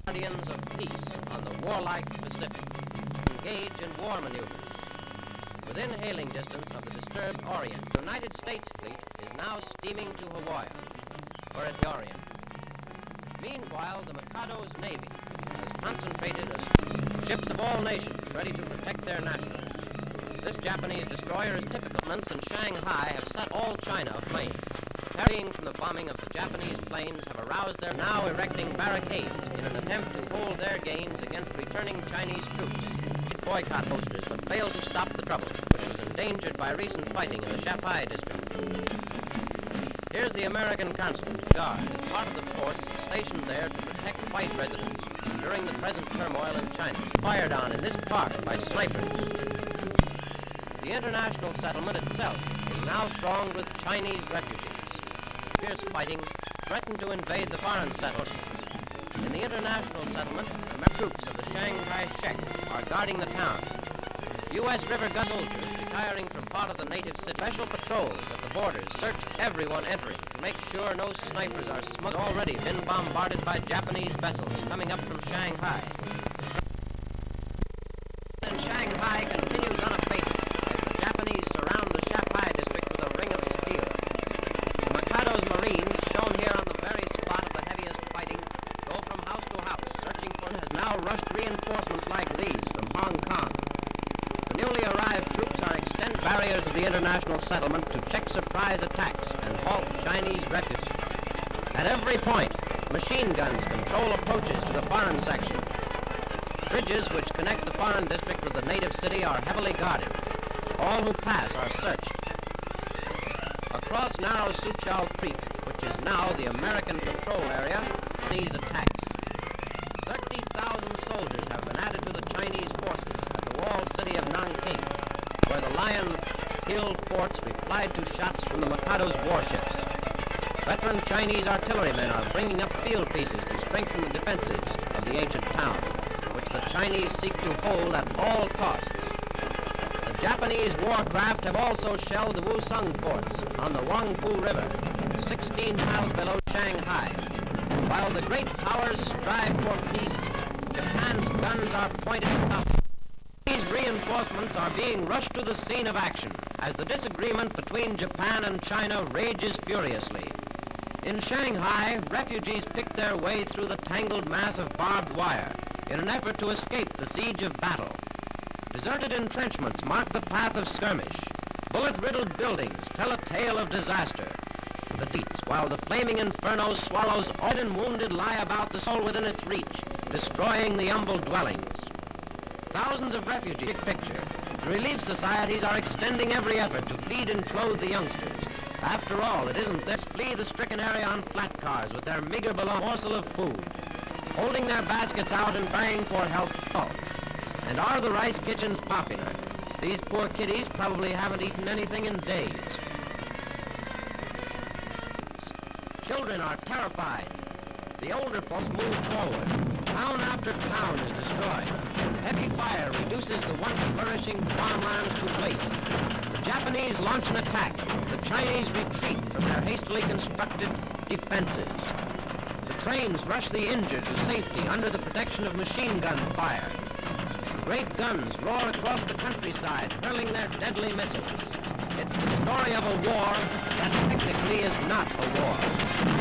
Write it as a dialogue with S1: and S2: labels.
S1: guardians of peace on the warlike Pacific, engage in war maneuvers. Within hailing distance of the disturbed Orient, the United States fleet is now steaming to Hawaii, or at the Orient. Meanwhile, the Mikado's navy has concentrated ships of all nations ready to protect their nationals. This Japanese destroyer is typical. Evenements in Shanghai have set all China aflame. Carrying from the bombing of the Japanese planes have aroused their now erecting barricades in an attempt to hold their gains against returning Chinese troops. Boycott posters but failed to stop the trouble, which was endangered by recent fighting in the Shanghai district. Here's the American consulate guard as part of the force stationed there to protect white residents during the present turmoil in China, fired on in this park by snipers. The international settlement itself is now thronged with Chinese refugees. Fierce fighting threatened to invade the foreign settlers. In the international settlement, the troops of the Chiang Kai Shek are guarding the town. U.S. river gun soldiers retiring from part of the native city. Special patrols at the borders search everyone entering to make sure no snipers are smuggled. Already been bombarded by Japanese vessels coming up from Shanghai. And Shanghai continues unabated as the Japanese surround the Shanghai district with a ring of steel. The Mikado's Marines, shown here on the very spot of the heaviest fighting, go from house to house, searching for has now rushed reinforcements like these from Hong Kong. The newly arrived troops are extending barriers of the international settlement to check surprise attacks and halt Chinese refugees. At every point, machine guns control approaches to the foreign section. Bridges which connect the foreign district with the native city are heavily guarded. All who pass are searched. Across narrow Suchal Creek, which is now the American patrol area, these attacks. 30,000 soldiers have been added to the Chinese forces at the walled city of Nanking, where the Lion Hill forts replied to shots from the Mikado's warships. Veteran Chinese artillerymen are bringing up field pieces to strengthen the defenses of the ancient town, which the Chinese seek to hold at all costs. The Japanese warcraft have also shelled the Wusung forts on the Huangpu River, 16 miles below Shanghai. While the great powers strive for peace, Japan's guns are pointed south. These reinforcements are being rushed to the scene of action as the disagreement between Japan and China rages furiously. In Shanghai, refugees pick their way through the tangled mass of barbed wire in an effort to escape the siege of battle. Deserted entrenchments mark the path of skirmish. Bullet-riddled buildings tell a tale of disaster. The beats, while the flaming inferno swallows dead and wounded lie about the soul within its reach, destroying the humble dwellings. Thousands of refugees picture. The relief societies are extending every effort to feed and clothe the youngsters. After all, it isn't this flee the stricken area on flat cars with their meager below morsel of food, holding their baskets out and praying for help. And are the rice kitchens popular? These poor kiddies probably haven't eaten anything in days. Children are terrified. The older folks move forward. Town after town is destroyed. Heavy fire reduces the once flourishing farmlands to waste. The Japanese launch an attack. The Chinese retreat from their hastily constructed defenses. The trains rush the injured to safety under the protection of machine gun fire. Great guns roar across the countryside, hurling their deadly missiles. It's the story of a war that technically is not a war.